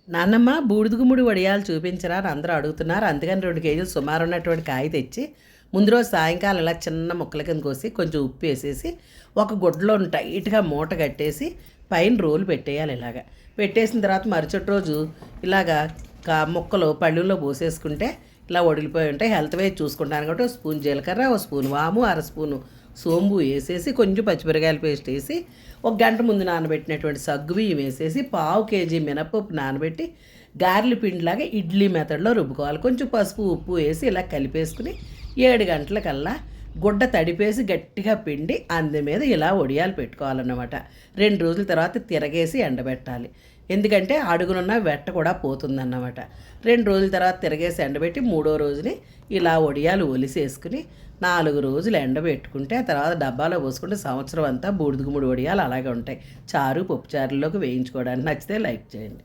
నాన్నమ్మ బూడిద గుమ్మడి వడియాలు చూపించరా అని అందరూ అడుగుతున్నారు. అందుకని 2 కేజీలు సుమారు ఉన్నటువంటి కాయ తెచ్చి ముందు రోజు సాయంకాలం ఇలా చిన్న ముక్కల కింద కోసి కొంచెం ఉప్పు వేసేసి ఒక గుడ్డలో టైట్గా మూట కట్టేసి పైన రోలు పెట్టేయాలి. ఇలాగా పెట్టేసిన తర్వాత మరుసటి రోజు ఇలాగా ముక్కలు పళ్ళుల్లో పోసేసుకుంటే ఇలా వడిలిపోయి ఉంటాయి. హెల్త్ వైజ్ చూసుకుంటాను కాబట్టి 1 స్పూన్ జీలకర్ర, 1 స్పూన్ వాము, 1/2 స్పూను సోంబు వేసేసి కొంచెం పచ్చిమిరకాయల పేస్ట్ వేసి 1 గంట ముందు నానబెట్టినటువంటి సగ్గుబియ్యం వేసేసి 1/4 కేజీ మినపప్పు నానబెట్టి గారెల పిండిలాగా ఇడ్లీ మెథడ్లో రుబ్బుకోవాలి. కొంచెం పసుపు ఉప్పు వేసి ఇలా కలిపేసుకుని 7 గంటలకల్లా గుడ్డ తడిపేసి గట్టిగా పిండి అందు మీద ఇలా వడియాలు పెట్టుకోవాలన్నమాట. 2 రోజుల తర్వాత తిరగేసి ఎండబెట్టాలి. ఎందుకంటే అడుగునున్న వెట్ట కూడా పోతుందన్నమాట. 2 రోజుల తర్వాత తిరగేసి ఎండబెట్టి 3వ రోజుని ఇలా వడియాలు ఒలిసేసుకుని 4 రోజులు ఎండబెట్టుకుంటే ఆ తర్వాత డబ్బాలో పోసుకుంటే సంవత్సరం అంతా బూడిద గుమ్మడి వడియాలు అలాగే ఉంటాయి. చారు పప్పు చారుల్లోకి వేయించుకోవడానికి. నచ్చితే లైక్ చేయండి.